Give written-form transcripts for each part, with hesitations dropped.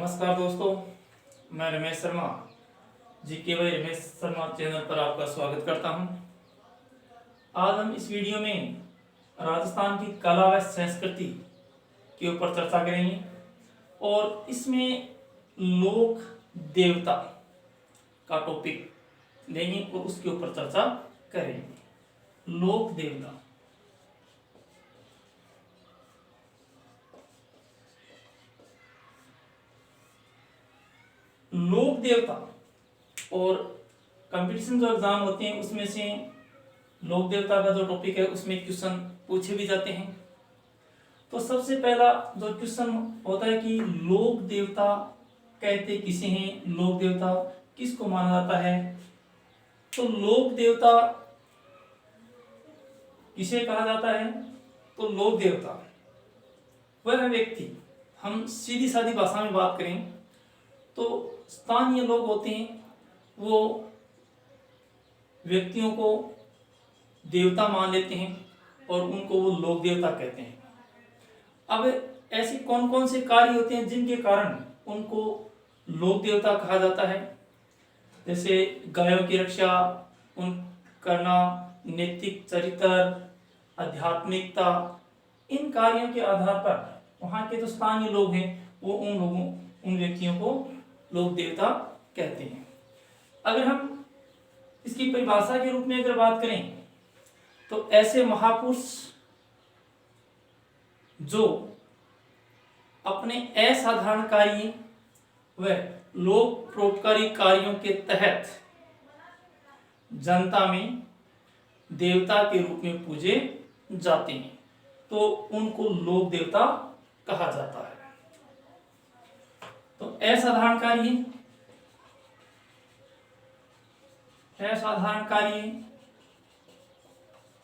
नमस्कार दोस्तों, मैं रमेश शर्मा जीके भाई रमेश शर्मा चैनल पर आपका स्वागत करता हूं। आज हम इस वीडियो में राजस्थान की कला व संस्कृति के ऊपर चर्चा करेंगे और इसमें लोक देवता का टॉपिक लेंगे और उसके ऊपर चर्चा करेंगे। लोक देवता लोक देवता और कंपटीशन जो एग्जाम होते हैं उसमें से लोक देवता का जो टॉपिक है उसमें क्वेश्चन पूछे भी जाते हैं। तो सबसे पहला जो क्वेश्चन होता है कि लोक देवता कहते किसे हैं, लोक देवता किसको माना जाता है। तो लोक देवता किसे कहा जाता है, तो लोक देवता वह व्यक्ति, हम सीधी सादी भाषा में बात करें तो स्थानीय लोग होते हैं, वो व्यक्तियों को देवता मान लेते हैं और उनको वो लोक देवता कहते हैं। अब ऐसे कौन कौन से कार्य होते हैं जिनके कारण उनको लोक देवता कहा जाता है, जैसे गायों की रक्षा उन करना, नैतिक चरित्र, आध्यात्मिकता। इन कार्यों के आधार पर वहाँ के जो स्थानीय लोग हैं वो उन व्यक्तियों को लोक देवता कहते हैं। अगर हम इसकी परिभाषा के रूप में अगर बात करें तो ऐसे महापुरुष जो अपने असाधारण कार्य व लोक परोपकारी कार्यों के तहत जनता में देवता के रूप में पूजे जाते हैं, तो उनको लोक देवता कहा जाता है। तो असाधारण कार्य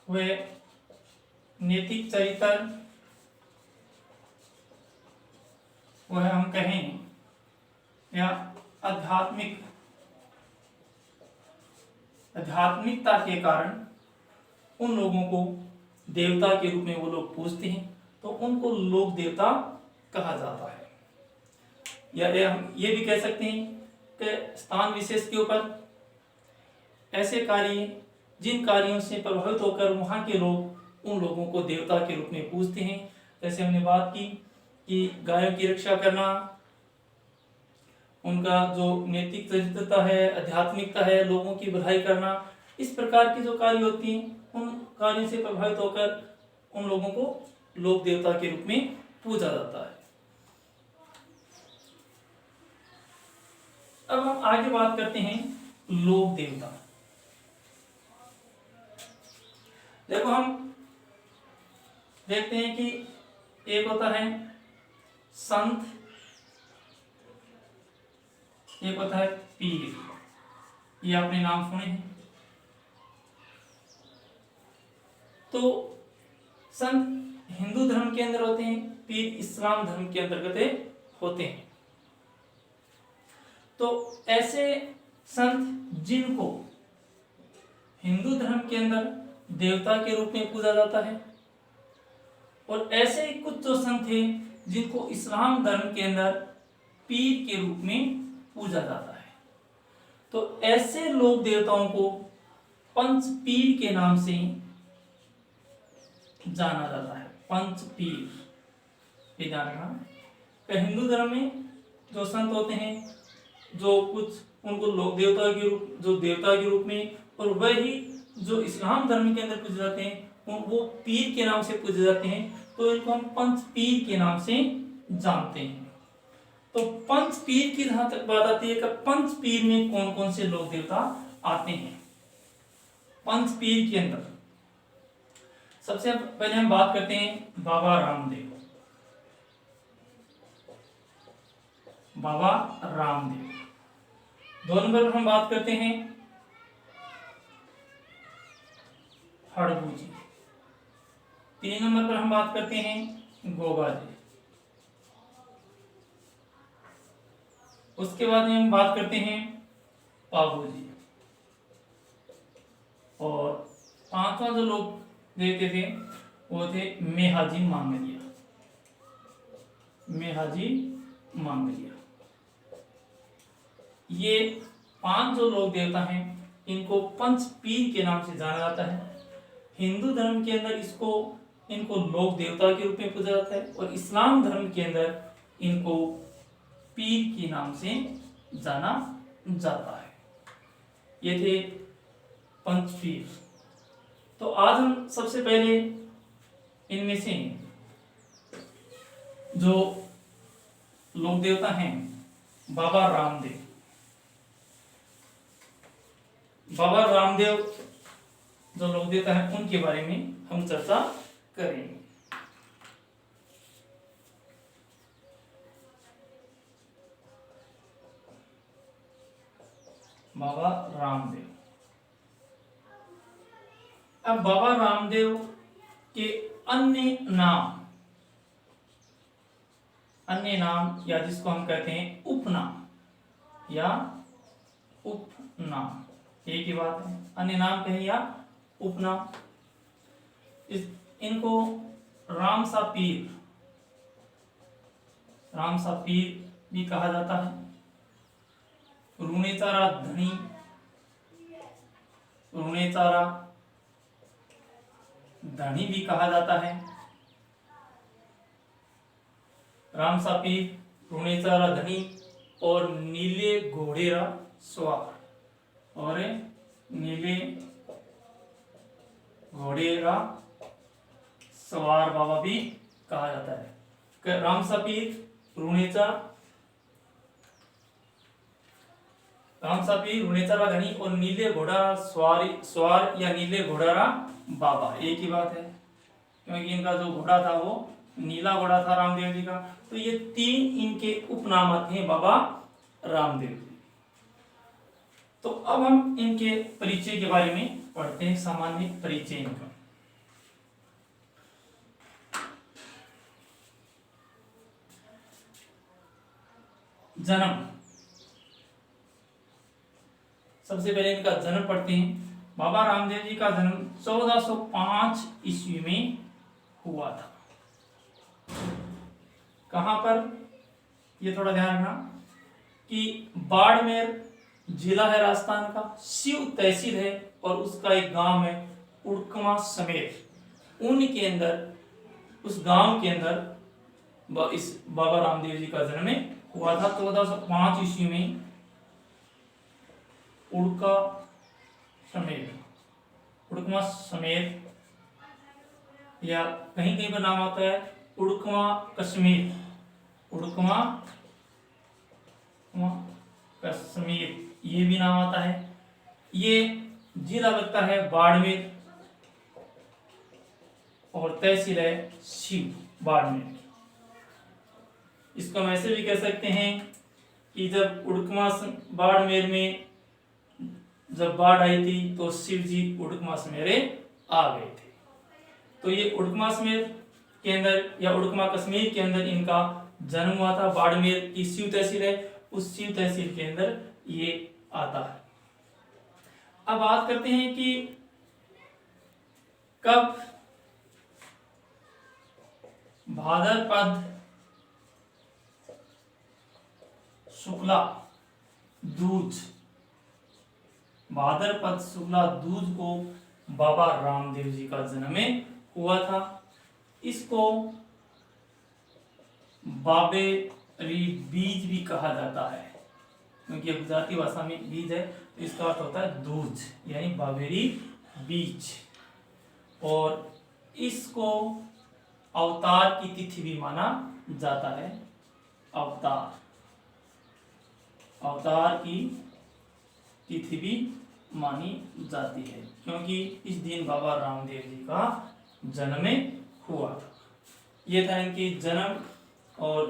वे नैतिक चरित्र, वह हम कहें, या आध्यात्मिकता के कारण उन लोगों को देवता के रूप में वो लोग पूजते हैं, तो उनको लोक देवता कहा जाता है। या हम ये भी कह सकते हैं कि स्थान विशेष के ऊपर ऐसे कार्य जिन कार्यों से प्रभावित होकर वहाँ के लोग उन लोगों को देवता के रूप में पूजते हैं। जैसे हमने बात की कि गायों की रक्षा करना, उनका जो नैतिक चरित्रता है, आध्यात्मिकता है, लोगों की भलाई करना, इस प्रकार की जो कार्य होती हैं उन कार्यों से प्रभावित होकर उन लोगों को लोक देवता के रूप में पूजा जाता है। अब हम आगे बात करते हैं लोक देवता। देखो, हम देखते हैं कि एक होता है संत, एक होता है पीर। ये आपने नाम सुने हैं। तो संत हिंदू धर्म के अंदर होते हैं, पीर इस्लाम धर्म के अंतर्गत होते हैं। तो ऐसे संत जिनको हिंदू धर्म के अंदर देवता के रूप में पूजा जाता है, और ऐसे ही कुछ जो संत हैं जिनको इस्लाम धर्म के अंदर पीर के रूप में पूजा जाता है, तो ऐसे लोक देवताओं को पंच पीर के नाम से जाना जाता है। पंच पीर, ये ध्यान रखना। हिंदू धर्म में जो संत होते हैं, जो कुछ उनको लोक देवता के रूप, जो देवता के रूप में, और वही जो इस्लाम धर्म के अंदर पूजे जाते हैं वो पीर के नाम से पूजे जाते हैं, तो इनको हम पंच पीर के नाम से जानते हैं। तो पंच पीर की जहां तक बात आती है कि पंच पीर में कौन कौन से लोक देवता आते हैं। पंच पीर के अंदर सबसे पहले हम बात करते हैं बाबा रामदेव। बाबा रामदेव। 2 नंबर पर हम बात करते हैं हड़बू जी। 3 नंबर पर हम बात करते हैं गोगा जी। उसके बाद में हम बात करते हैं पाबू जी। और 5वां जो लोग देते थे वो थे मेहाजी मांगलिया। मेहाजी मांगलिया। ये 5 जो लोक देवता हैं इनको पंच पीर के नाम से जाना जाता है। हिंदू धर्म के अंदर इनको लोक देवता के रूप में पूजा जाता है और इस्लाम धर्म के अंदर इनको पीर के नाम से जाना जाता है। ये थे पंच पीर। तो आज हम सबसे पहले इनमें से जो लोक देवता हैं बाबा रामदेव जो लोक देवता हैं उनके बारे में हम चर्चा करेंगे। बाबा रामदेव। अब बाबा रामदेव के अन्य नाम या जिसको हम कहते हैं उपनाम एक ही बात है, अन्य नाम कहें या उपनाम। इनको रामसा पीर भी कहा जाता है, रुणेचारा धनी भी कहा जाता है। रामसा पीर, रुणेचारा धनी और नीले घोड़ेरा सवार बाबा भी कहा जाता है। रामसा पीर, रुणेचारा धनी और नीले घोड़ा सवार या नीले घोड़ारा बाबा एक ही बात है, क्योंकि इनका जो घोड़ा था वो नीला घोड़ा था रामदेव जी का। तो ये 3 इनके उपनाम हैं बाबा रामदेव जी। तो अब हम इनके परिचय के बारे में पढ़ते हैं, सामान्य परिचय इनका। जन्म, सबसे पहले इनका जन्म पढ़ते हैं। बाबा रामदेव जी का जन्म 1405 ईस्वी में हुआ था। कहां पर, ये थोड़ा ध्यान रखना कि बाड़मेर जिला है राजस्थान का, शिव तहसील है और उसका एक गांव है उड़कमा समेत। उनके अंदर, उस गांव के अंदर इस बाबा रामदेव जी का जन्म हुआ था 1405 ईस्वी में। उड़कमा समेत या कहीं कहीं पर नाम आता है उड़कमा कश्मीर, ये भी नाम आता है। ये जिला लगता है बाड़मेर और तहसील है शिव बाड़मेर। इसको हम ऐसे भी कह सकते हैं कि जब उड़कमा बाड़मेर में जब बाढ़ आई थी तो शिव जी उड़कमा समेरे आ गए थे। तो ये उड़कमा समेर के अंदर या उड़कमा कश्मीर के अंदर इनका जन्म हुआ था। बाड़मेर की शिव तहसील है, उस शिव तहसील के अंदर ये आता है। अब बात करते हैं कि कब भाद्रपद शुक्ला दूज को बाबा रामदेव जी का जन्म हुआ था। इसको बाबेरी बीज भी कहा जाता है, क्योंकि गुजराती भाषा में बीज है तो इसका अर्थ होता है दूज, यानी बाबेरी बीज। और इसको अवतार की तिथि भी माना जाता है। अवतार की तिथि भी मानी जाती है, क्योंकि इस दिन बाबा रामदेव जी का जन्म हुआ था। ये था इनकी जन्म और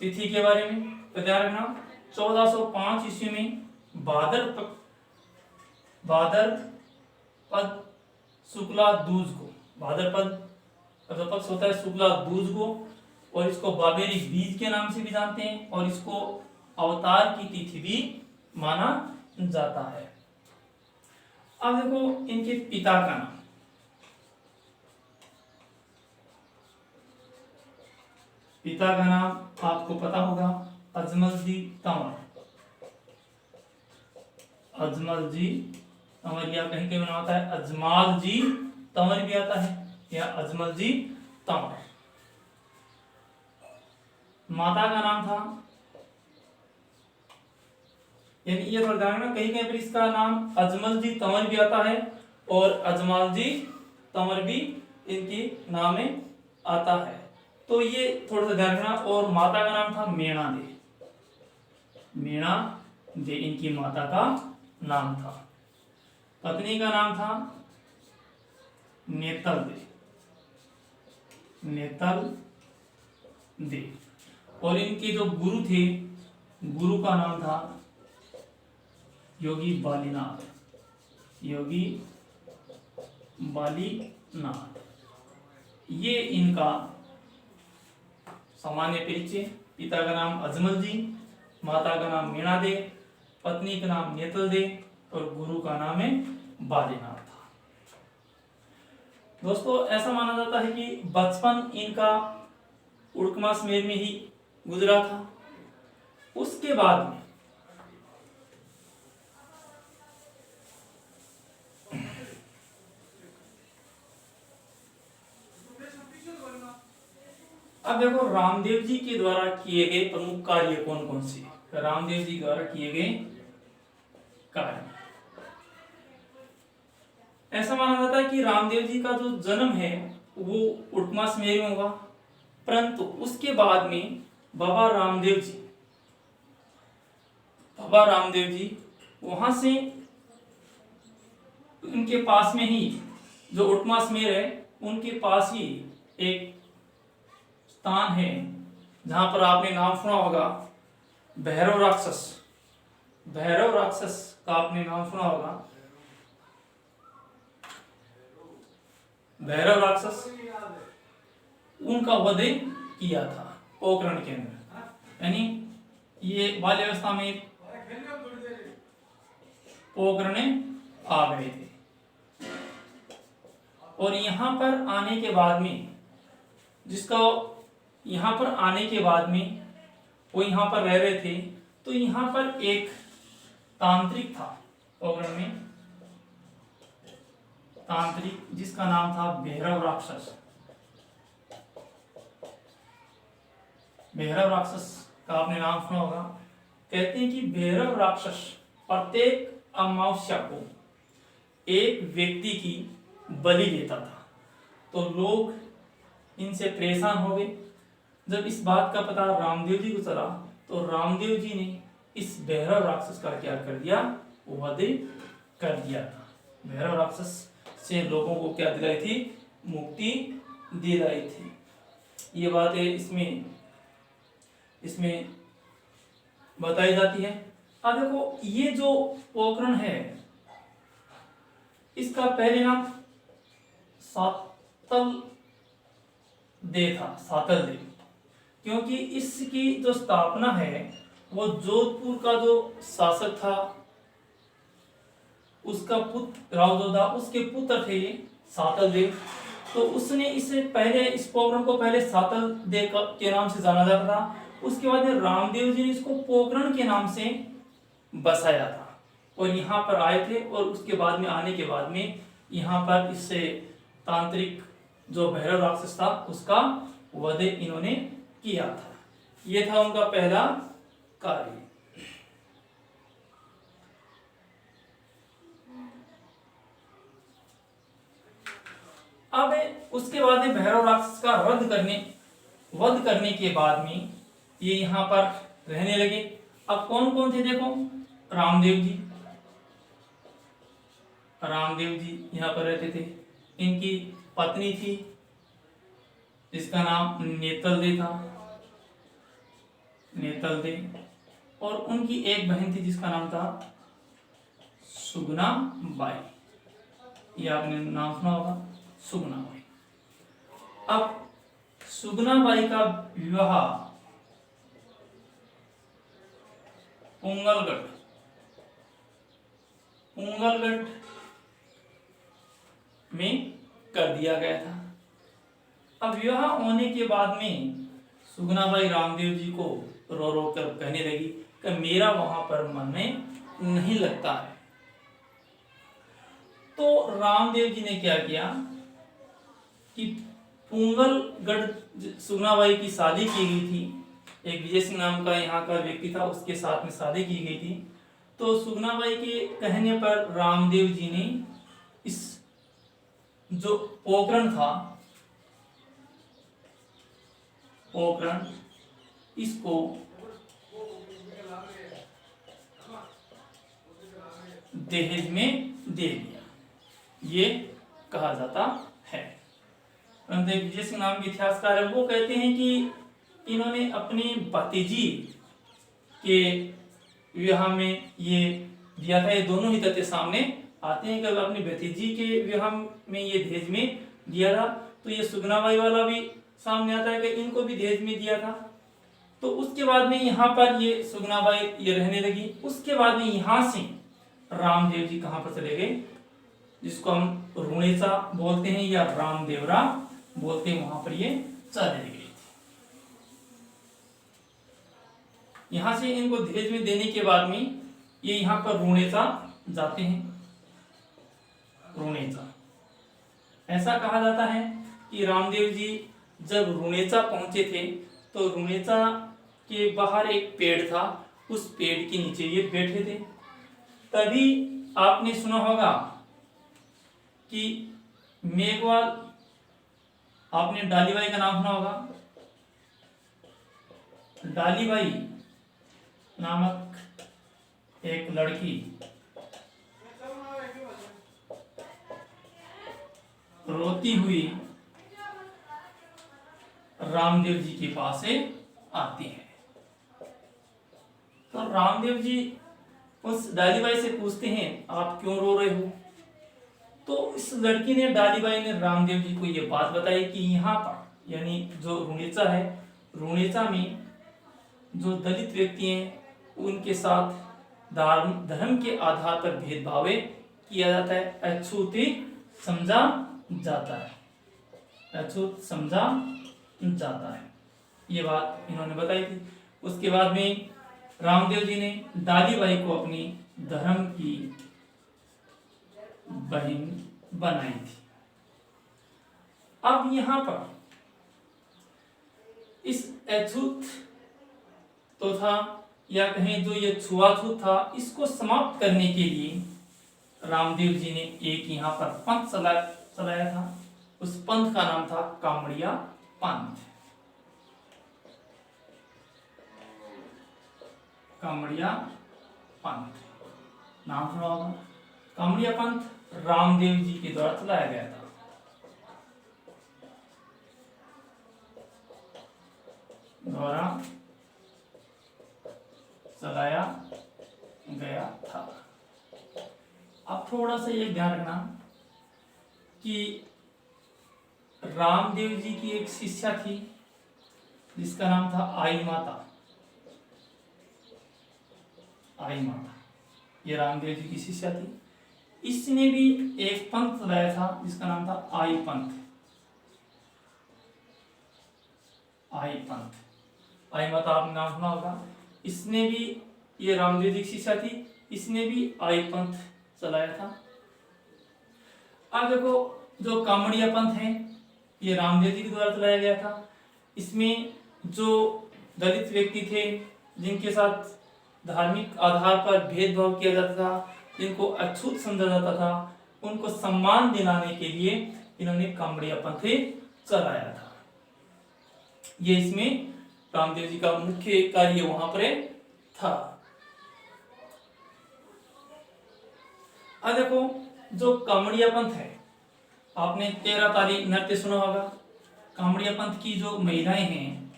तिथि के बारे में। तो ध्यान रखना 1405 ईस्वी में भाद्रपद शुक्ला दूज को, भाद्रपद पक्ष होता है शुक्ला दूज को, और इसको बाबेरी बीज के नाम से भी जानते हैं, और इसको अवतार की तिथि भी माना जाता है। अब देखो इनके पिता का नाम। पिता का नाम आपको पता होगा, अजमल जी तंवर। अजमल जी तंवर, या कहीं कहीं बना होता है अजमाल जी तंवर भी आता है, या अजमल जी तंवर। माता का नाम था, यानी ये थोड़ा ध्यान रखना, कहीं कहीं पर इसका नाम अजमल जी तंवर भी आता है और अजमाल जी तंवर भी इनके नाम में आता है। तो ये थोड़ा सा ध्यान रखना। और माता का नाम था मीणा दे, मीणा दे इनकी माता का नाम था। पत्नी का नाम था नेतल दे, नेतल दे। और इनके जो गुरु थे, गुरु का नाम था योगी बालीनाथ, योगी बालीनाथ। ये इनका सामान्य परिचय। पिता का नाम अजमल जी, माता का नाम मीणा दे, पत्नी का नाम नेतल दे और गुरु का नाम है बालीनाथ था। दोस्तों ऐसा माना जाता है कि बचपन इनका उड़कमासमेर में ही गुजरा था। उसके बाद में अब देखो रामदेव जी के द्वारा किए गए प्रमुख कार्य कौन कौन से, रामदेव जी द्वारा किए गए कार्य। ऐसा माना जाता है कि रामदेव जी का जो जन्म है वो उड़कमासमेर में हुआ, परंतु उसके बाद में बाबा रामदेव जी वहां से उनके पास में ही जो उड़कमासमेर है उनके पास ही एक स्थान है जहां पर आपने नाम सुना होगा भैरव राक्षस, भैरव राक्षस का आपने नाम सुना होगा। भैरव राक्षस उनका वध किया था पोखरण के अंदर, यानी ये बाल्यावस्था में पोखरण आ गए थे। और यहां पर आने के बाद में जिसका यहाँ पर आने के बाद में वो यहाँ पर रह रहे थे, तो यहाँ पर एक तांत्रिक था पोखरण में, तांत्रिक जिसका नाम था भैरव राक्षस। भैरव राक्षस का आपने नाम सुना होगा। कहते हैं कि भैरव राक्षस प्रत्येक अमावस्या को एक व्यक्ति की बलि लेता था। तो लोग इनसे परेशान हो गए। जब इस बात का पता रामदेव जी को चला तो रामदेव जी ने इस भैरव राक्षस का क्या कर दिया, वध कर दिया था। भैरव राक्षस से लोगों को क्या दिलाई थी, मुक्ति दिलाई थी। ये बातें इसमें बताई जाती है। अब देखो ये जो पोखरण है इसका पहले नाम सातल दे था, सातल दे, क्योंकि इसकी जो स्थापना है वो जोधपुर का जो शासक था उसका पुत्र रावजोधा, उसके पुत्र थे सातल देव। तो उसने इसे पहले इस पोखरण को पहले सातल देव के नाम से जाना जाता था। उसके बाद में रामदेव जी ने इसको पोखरण के नाम से बसाया था और यहाँ पर आए थे। और उसके बाद में आने के बाद में यहाँ पर इससे तांत्रिक जो भैरव राक्षस था उसका वध इन्होंने किया था। ये था उनका पहला कार्य। अब उसके बाद में भैरव राक्षस का वध करने के बाद में ये यहाँ पर रहने लगे। अब कौन कौन थे देखो, रामदेव जी यहाँ पर रहते थे। इनकी पत्नी थी जिसका नाम नेतल दे था, नेतल दे। और उनकी एक बहन थी जिसका नाम था सुगना बाई। ये आपने नाम सुना होगा, सुगना बाई। अब सुगना बाई का विवाह पुंगलगढ़ में कर दिया गया था। अब विवाह होने के बाद में सुगनाबाई रामदेव जी को रो रो कर कहने लगी कि मेरा वहां पर मन में नहीं लगता है। तो रामदेव जी ने क्या किया कि पुंगलगढ़ सुगनाबाई की शादी की गई थी, एक विजय सिंह नाम का यहाँ का व्यक्ति था, उसके साथ में शादी की गई थी। तो सुगनाबाई के कहने पर रामदेव जी ने इस जो पोकरण था, पोकरण, इसको दहेज में दे दिया, ये कहा जाता है। विजय सिंह नाम के इतिहासकार है, वो कहते हैं कि इन्होंने अपनी भतीजी के विवाह में ये दिया था। ये दोनों ही तथ्य सामने आते हैं कि अपनी भतीजी के विवाह में ये दहेज में दिया था। तो ये सुगनाबाई वाला भी सामने आता है कि इनको भी दहेज में दिया था। तो उसके बाद में यहाँ पर ये सुगनाबाई ये रहने लगी। उसके बाद में यहाँ से रामदेव जी कहाँ पर चले गए, जिसको हम रुणेचा बोलते हैं या रामदेवरा बोलते हैं, वहां पर ये चले गई थी। यहां से इनको दहेज में देने के बाद में ये यहाँ पर रुणेचा जाते हैं। रुणेचा, ऐसा कहा जाता है कि रामदेव जी जब रुणेचा पहुंचे थे तो रुणेचा के बाहर एक पेड़ था, उस पेड़ के नीचे ये बैठे थे। तभी आपने सुना होगा कि मेघवाल, आपने डालीबाई का नाम सुना होगा। डालीबाई नामक एक लड़की रोती हुई रामदेव जी के पास से आती है। तो रामदेव जी उस डालीबाई से पूछते हैं, आप क्यों रो रहे हो? तो इस लड़की ने, डालीबाई ने रामदेव जी को ये बात बताई कि यहाँ पर, यानी जो रुणेचा है, रुणेचा में जो दलित व्यक्ति हैं उनके साथ धर्म के आधार पर भेदभाव किया जाता है, अछूती समझा जाता है, अछूत समझा जाता है। ये बात इन्होंने बताई थी। उसके बाद में रामदेव जी ने डालीबाई को अपनी धर्म की बहन बनाई थी। अब यहां पर इस अछूत तो था, या कहें जो ये छुआछूत था, इसको समाप्त करने के लिए रामदेव जी ने एक यहाँ पर पंथ चलाया था। उस पंथ का नाम था कामड़िया पंथ। कामड़िया पंथ नाम सुना होगा। कामड़िया पंथ रामदेव जी के द्वारा चलाया गया था। द्वारा चलाया गया था। अब थोड़ा सा ये ध्यान रखना कि रामदेव जी की एक शिष्या थी जिसका नाम था आई माता। आई माता, ये रामदेव जी की शिष्या थी। इसने भी एक पंथ चलाया था जिसका नाम था आई पंथ। आई पंथ, आई माता आपने नाम सुना होगा। इसने भी, ये रामदेव जी की शिष्या थी, इसने भी आई पंथ चलाया था। अब देखो, जो कामड़िया पंथ है ये रामदेव जी के द्वारा चलाया गया था। इसमें जो दलित व्यक्ति थे जिनके साथ धार्मिक आधार पर भेदभाव किया जाता था, जिनको अछूत समझा जाता था, उनको सम्मान दिलाने के लिए इन्होंने कामड़िया पंथ चलाया था। ये इसमें रामदेव जी का मुख्य कार्य वहां पर था। अब देखो, जो कामड़िया पंथ है, आपने 13 ताली नृत्य सुना होगा। कामड़िया पंथ की जो महिलाएं हैं,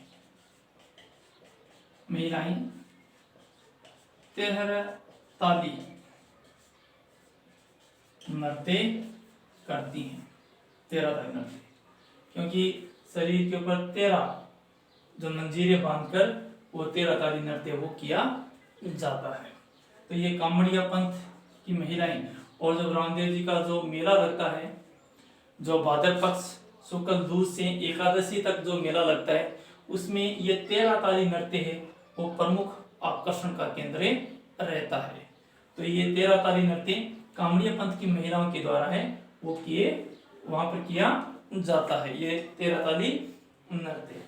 महिलाएं 13 ताली नृत्य करती हैं। 13 ताली नृत्य, क्योंकि शरीर के ऊपर 13 जो मंजीरे बांधकर वो 13 ताली नृत्य वो किया जाता है। तो ये कामड़िया पंथ की महिलाएं, और जब रामदेव जी का जो मेला लगता है, जो भाद्र पक्ष शुक्ल दूज से एकादशी तक जो मेला लगता है, उसमें ये 13 ताली नृत्य है वो प्रमुख आकर्षण का केंद्र रहता है। तो ये 13 ताली नृत्य कामड़िया पंथ की महिलाओं के द्वारा है वो किए वहां पर किया जाता है ये 13 ताली नृत्य।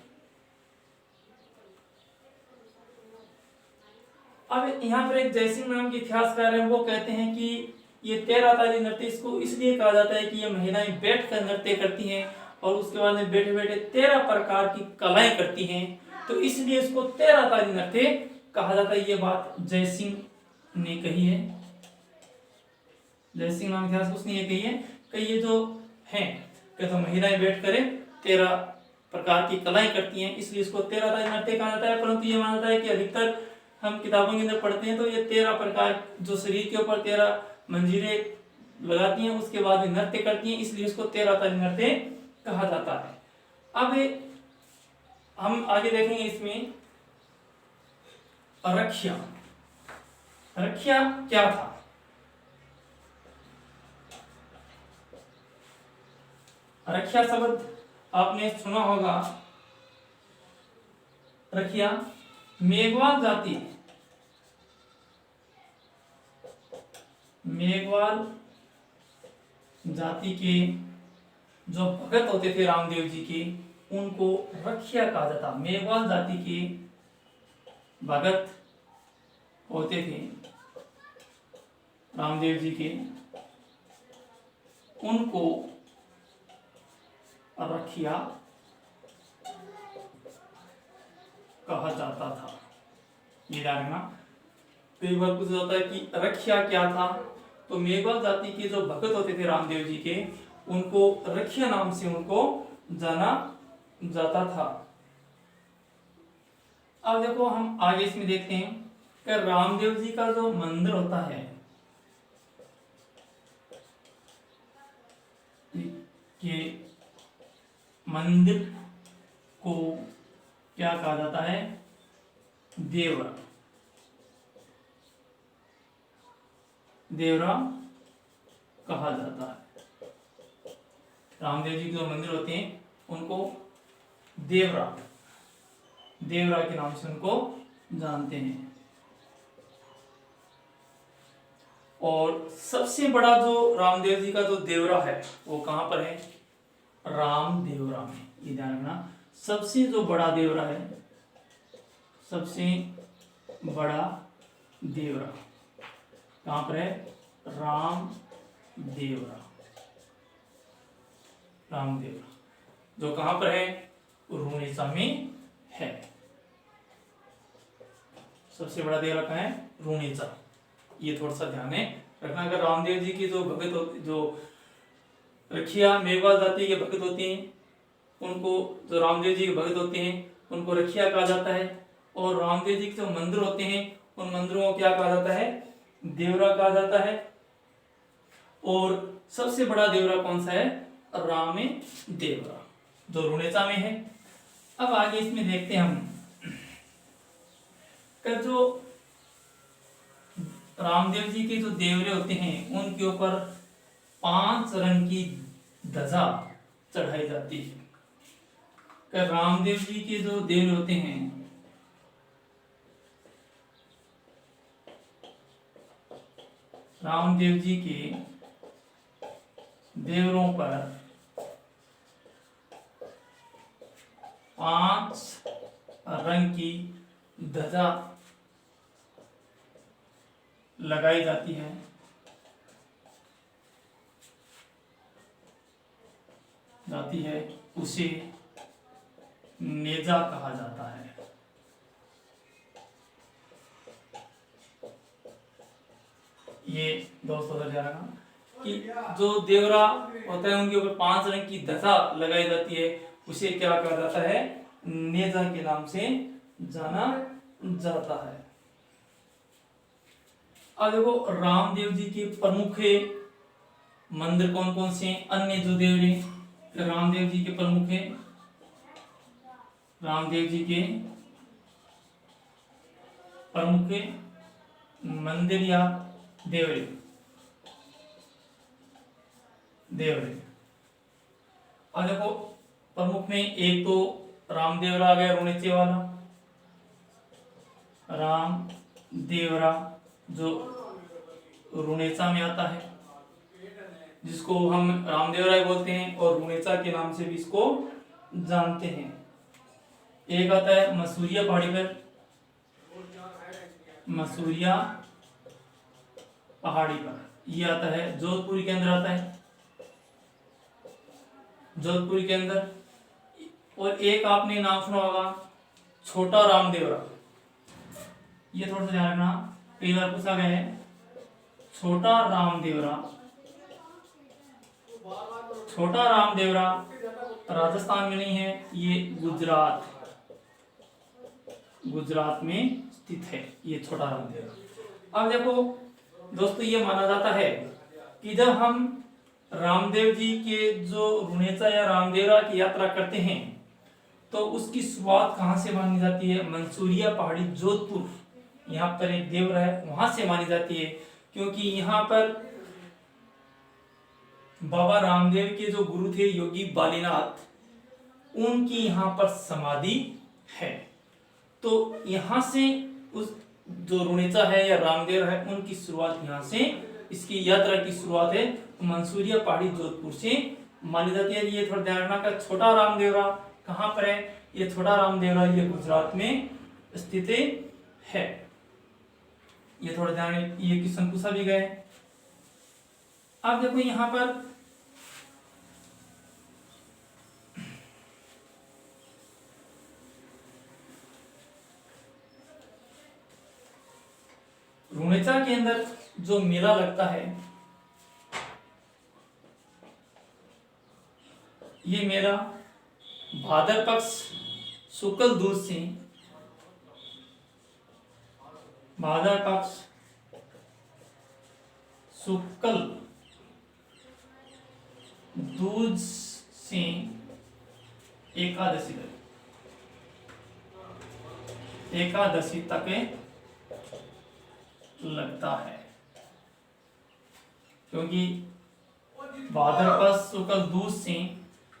अब यहाँ पर एक जयसिंह नाम के इतिहासकार हैं, वो कहते हैं कि ये 13 ताली नृत्य इसको इसलिए कहा जाता है कि ये महिलाएं बैठकर नृत्य करती हैं और उसके बाद में बैठे बैठे 13 प्रकार की कलाएं करती हैं, तो इसलिए इसको 13 ताली नृत्य कहा जाता है। ये बात जयसिंह ने कही है, जयसिंह नाम इतिहास उसने ये कही है कि ये जो है कि तो महिलाएं बैठ कर 13 प्रकार की कलाएं करती हैं, इसलिए इसको 13 ताली नृत्य कहा जाता है। परंतु ये माना जाता है कि अधिकतर हम किताबों के अंदर पढ़ते हैं तो ये 13 प्रकार जो शरीर के ऊपर 13 मंजीरें लगाती हैं उसके बाद में नृत्य करती हैं, इसलिए इसको 13 ताली नृत्य कहा जाता है। अब हम आगे देखेंगे इसमें रखिया। रखिया क्या था? रखिया शब्द आपने सुना होगा। रखिया मेघवाल जाति, मेघवाल जाति के जो भगत होते थे रामदेव जी के, उनको रखिया कहा जाता। मेघवाल जाति के भगत होते थे रामदेव जी के, उनको रखिया कहा जाता था। ये जानना तो एक बार पूछा जाता है कि रखिया क्या था, तो मेघवाल जाति के जो भगत होते थे रामदेव जी के, उनको रखिया नाम से उनको जाना जाता था। अब देखो हम आगे इसमें देखते हैं कि रामदेव जी का जो मंदिर होता है कि मंदिर को क्या कहा जाता है? देवरा। देवरा कहा जाता है। रामदेव जी के जो मंदिर होते हैं उनको देवरा, देवरा के नाम से उनको जानते हैं। और सबसे बड़ा जो रामदेव जी का जो देवरा है वो कहां पर है? रामदेवरा में। ये ध्यान रखना, सबसे जो बड़ा देवरा है, सबसे बड़ा देवरा कहां पर है? रामदेवरा। रामदेवरा जो कहां पर है? रूणेसा में है। सबसे बड़ा देवरा कहां है? रूणेसा। ये थोड़ा सा ध्यान है रखना। अगर रामदेव जी की जो भगत जो रखिया मेघवाल जाति के भगत होते हैं, उनको जो रामदेव जी के भगत होते हैं उनको रखिया कहा जाता है। और रामदेव जी के जो मंदिर होते हैं उन मंदिरों को क्या कहा जाता है? देवरा कहा जाता है। और सबसे बड़ा देवरा कौन सा है? राम देवरा जो रूणेसा में है। अब आगे इसमें देखते हैं हम कर जो रामदेव जी के जो देवरे होते हैं उनके ऊपर 5 रंग की ध्वजा चढ़ाई जाती है। कर रामदेव जी के जो देवरे होते हैं रामदेव जी के देवरों पर 5 रंग की ध्वजा लगाई जाती है। उसे नेजा कहा जाता है। ये दोस्तों ध्यान रखना कि जो देवरा होता है उनके ऊपर 5 रंग की ध्वजा लगाई जाती है, उसे क्या कहा जाता है? नेजा के नाम से जाना जाता है। अब देखो रामदेव जी के प्रमुख मंदिर कौन कौन से हैं? अन्य जो देवरे रामदेव जी के प्रमुख है, रामदेव जी के प्रमुख मंदिर या देवरे देवरे। और देखो प्रमुख में एक तो रामदेवरा आ गया रुणेचे वाला, रामदेवरा जो रुणेचा में आता है, जिसको हम रामदेवराय बोलते हैं और रुणेचा के नाम से भी इसको जानते हैं। एक आता है मसूरिया पहाड़ी पर, मसूरिया पहाड़ी पर, ये आता है जोधपुर के अंदर आता है, जोधपुर के अंदर। और एक आपने नाम सुना होगा छोटा रामदेवरा, ये थोड़ा सा ध्यान रखना, कई बार पूछा गया है। छोटा रामदेवरा, छोटा रामदेवरा राजस्थान में नहीं है, ये गुजरात, गुजरात में स्थित है ये छोटा रामदेवरा। अब देखो दोस्तों, ये माना जाता है कि जब हम रामदेव जी के जो रुणेचा या रामदेवरा की यात्रा करते हैं तो उसकी शुरुआत कहाँ से मानी जाती है? मंसूरिया पहाड़ी जोधपुर, यहाँ पर एक देवरा है वहां से मानी जाती है, क्योंकि यहाँ पर बाबा रामदेव के जो गुरु थे योगी बालीनाथ, उनकी यहाँ पर समाधि है। तो यहाँ से उस जो रुणेचा है या रामदेव है उनकी शुरुआत यहाँ से, इसकी यात्रा की शुरुआत है मंसूरिया पहाड़ी जोधपुर से मानी जाती है। ये थोड़ा ध्यान रखना का छोटा रामदेवरा कहाँ पर है? ये छोटा रामदेवरा ये गुजरात में स्थित है। ये थोड़ा ध्यान, ये क्वेश्चन पूछा भी गया है। अब देखो यहाँ पर रुणेचा के अंदर जो मेला लगता है, ये मेला भाद्र पक्ष शुक्ल दूज से, भाद्र पक्ष शुक्ल दूज से एकादशी तक, एकादशी तक लगता है। क्योंकि भाद्र पक्ष शुक्ल दूज से,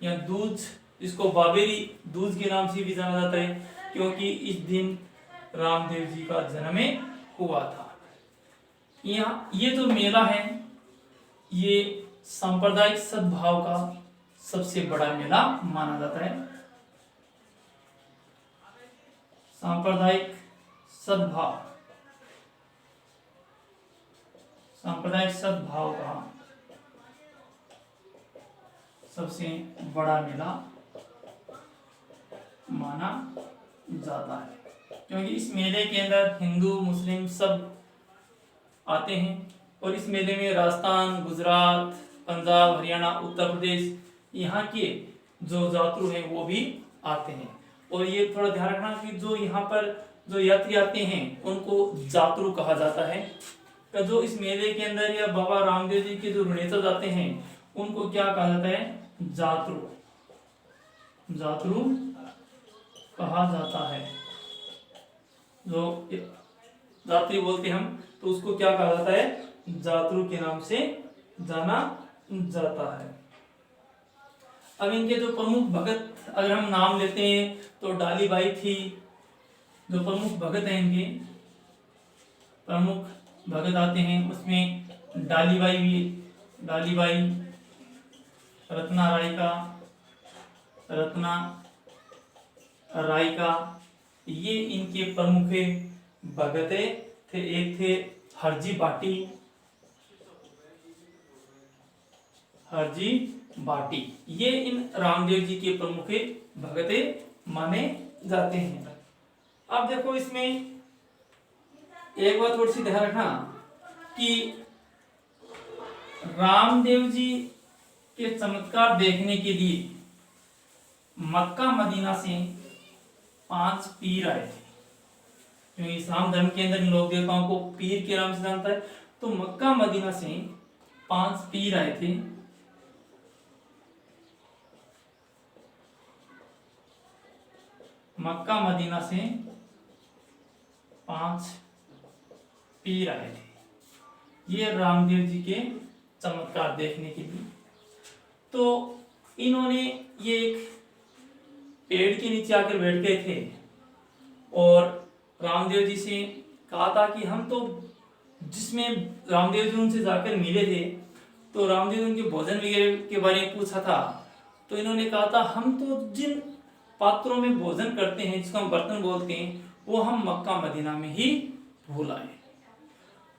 या दूज इसको बाबेरी दूज के नाम से भी जाना जाता है, क्योंकि इस दिन रामदेव जी का जन्म हुआ था। यहाँ ये जो मेला है ये सांप्रदायिक सद्भाव का सबसे बड़ा मेला माना जाता है। सांप्रदायिक सद्भाव, सांप्रदायिक सद्भाव का सबसे बड़ा मेला माना जाता है, क्योंकि इस मेले के अंदर हिंदू मुस्लिम सब आते हैं। और इस मेले में राजस्थान, गुजरात, पंजाब, हरियाणा, उत्तर प्रदेश, यहाँ के जो यात्रु हैं वो भी आते हैं। और ये थोड़ा ध्यान रखना कि जो यहाँ पर जो यात्री आते हैं उनको यात्रु कहा जाता है। तो जो इस मेले के अंदर या बाबा रामदेव जी के जो रुणेचा जाते हैं उनको क्या कहा जाता है? यात्रु, यात्रु कहा जाता है। जो यात्री बोलते हम तो उसको क्या कहा जाता है? यात्रु के नाम से जाना जाता है। अब इनके जो प्रमुख भगत अगर हम नाम लेते हैं तो डालीबाई थी, जो प्रमुख भगत हैं इनके प्रमुख भगत आते हैं, उसमें डालीबाई भी, डालीबाई, रत्ना रायका, रत्ना रायका, ये इनके प्रमुख भगत थे। एक थे हरजी बाटी, हरजी बाटी, ये इन रामदेव जी के प्रमुख भगत माने जाते हैं। अब देखो इसमें एक बात थोड़ी सी ध्यान रखना कि रामदेव जी के चमत्कार देखने के लिए मक्का मदीना से 5 पीर आए थे। क्योंकि इस्लाम धर्म के अंदर इन लोक देवताओं को पीर के नाम से जानता है, तो मक्का मदीना से 5 पीर आए थे। मक्का मदीना से 5 पीर आए थे ये रामदेव जी के चमत्कार देखने के लिए। तो इन्होंने ये एक पेड़ के नीचे आकर बैठ गए थे और रामदेव जी से कहा था कि हम तो, जिसमें रामदेव जी उनसे जाकर मिले थे तो रामदेव जी उनके भोजन वगैरह के बारे में पूछा था। तो इन्होंने कहा था हम तो जिन पात्रों में भोजन करते हैं, जिसको हम बर्तन बोलते हैं, वो हम मक्का मदीना में ही भूल आए।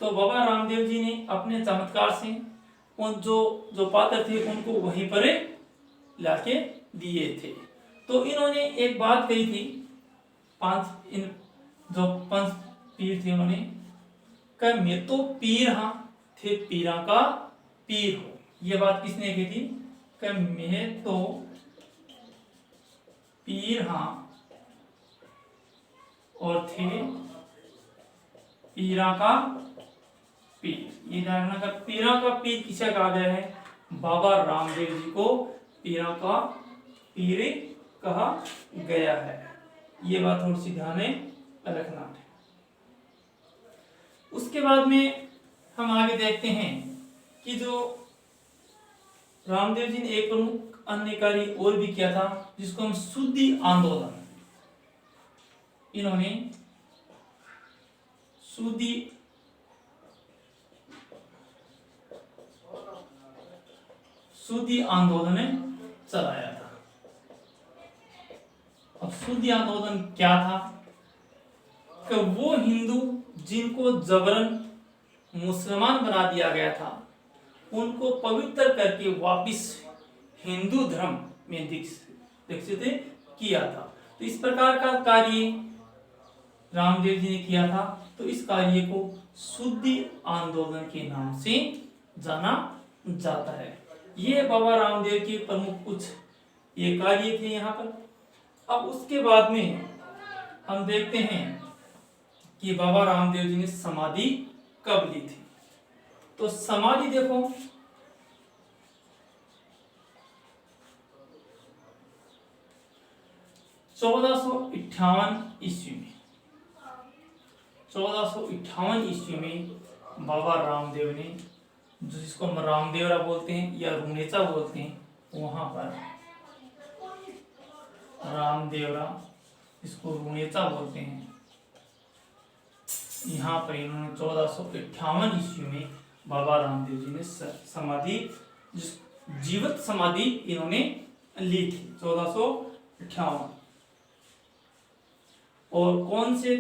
तो बाबा रामदेव जी ने अपने चमत्कार से उन जो पात्र थे उनको वहीं पर लाके दिए थे। तो इन्होंने एक बात कही थी, जो पंच पीर थे, उन्होंने कहा मैं तो पीर हाँ थे पीरा का पीर हो। ये बात किसने कही थी? कि मैं तो पीर हाँ और थे पीरा का पीर। ये जानना का पीरा का पीर किसे कहा गया है? बाबा रामदेव जी को पीरा का पीर कहा गया है। ये बात थोड़ी सी ध्यान में रखना है। उसके बाद में हम आगे देखते हैं कि जो रामदेव जी ने एक प्रमुख अन्य कार्य और भी किया था, जिसको हम शुद्धि आंदोलन, इन्होंने शुद्धि आंदोलन चलाया था। अब शुद्धि आंदोलन क्या था? कि वो हिंदू जिनको जबरन मुसलमान बना दिया गया था, उनको पवित्र करके वापिस हिंदू धर्म में दीक्षित किया था। तो इस प्रकार का कार्य रामदेव जी ने किया था। तो इस कार्य को शुद्धि आंदोलन के नाम से जाना जाता है। ये बाबा रामदेव के प्रमुख कुछ ये कार्य थे यहाँ पर। अब उसके बाद में हम देखते हैं कि बाबा रामदेव जी ने समाधि कब ली थी। तो समाधि देखो, ईस्वी में 1458 ईस्वी में बाबा रामदेव ने, जिसको हम रामदेवरा बोलते हैं या रुनेचा बोलते हैं, वहां पर रामदेवरा, इसको रुनेचा बोलते हैं, यहाँ पर इन्होंने 1458 ईस्वी में बाबा रामदेव जी ने समाधि, जीवित समाधि इन्होंने ली थी 1458। और कौन से?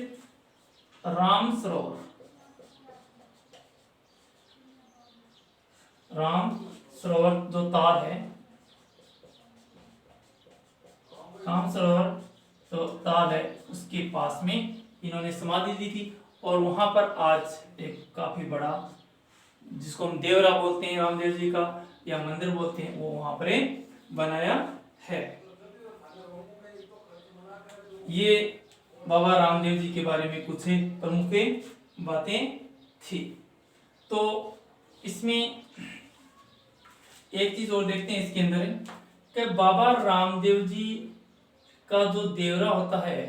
राम सरोवर जो ताल है, राम सरोवर जो ताल है, उसके पास में इन्होंने समाधि ली थी। और वहां पर आज एक काफी बड़ा, जिसको हम देवरा बोलते हैं रामदेव जी का, या मंदिर बोलते हैं, वो वहां पर बनाया है। ये बाबा रामदेव जी के बारे में कुछ प्रमुख बातें थी। तो इसमें एक चीज और देखते हैं इसके अंदर, कि बाबा रामदेव जी का जो देवरा होता है,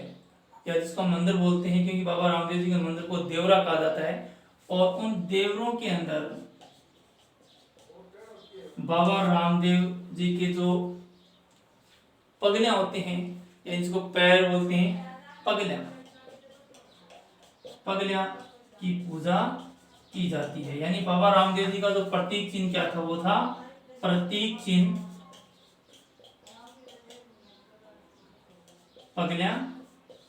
या जिसको मंदिर बोलते हैं, क्योंकि बाबा रामदेव जी के मंदिर को देवरा कहा जाता है, और उन देवरों के अंदर बाबा रामदेव जी के जो पगलियां होते हैं, या जिसको पैर बोलते हैं, पगलियां की पूजा की जाती है। यानी बाबा रामदेव जी का जो प्रतीक चिन्ह क्या था? वो था प्रतीक चिन्ह पगलियां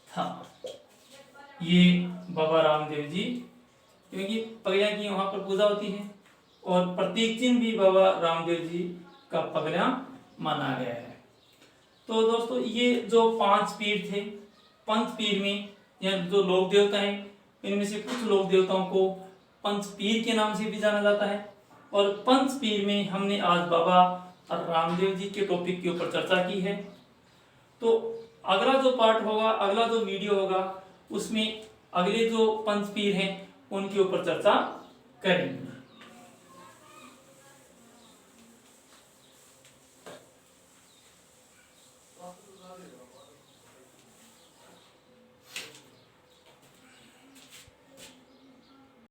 था। ये बाबा रामदेव जी, क्योंकि पगलियां की वहां पर पूजा होती है, और प्रतीक चिन्ह भी बाबा रामदेव जी का पगलियां माना गया है। तो दोस्तों, ये जो 5 पीर थे, पंच पीर में या जो लोक देवता हैं, इनमें से कुछ लोक देवताओं को पंच पीर के नाम से भी जाना जाता है। और पंच पीर में हमने आज बाबा रामदेव जी के टॉपिक के ऊपर चर्चा की है। तो अगला जो पार्ट होगा, अगला जो वीडियो होगा, उसमें अगले जो पंच पीर हैं उनके ऊपर चर्चा करेंगे।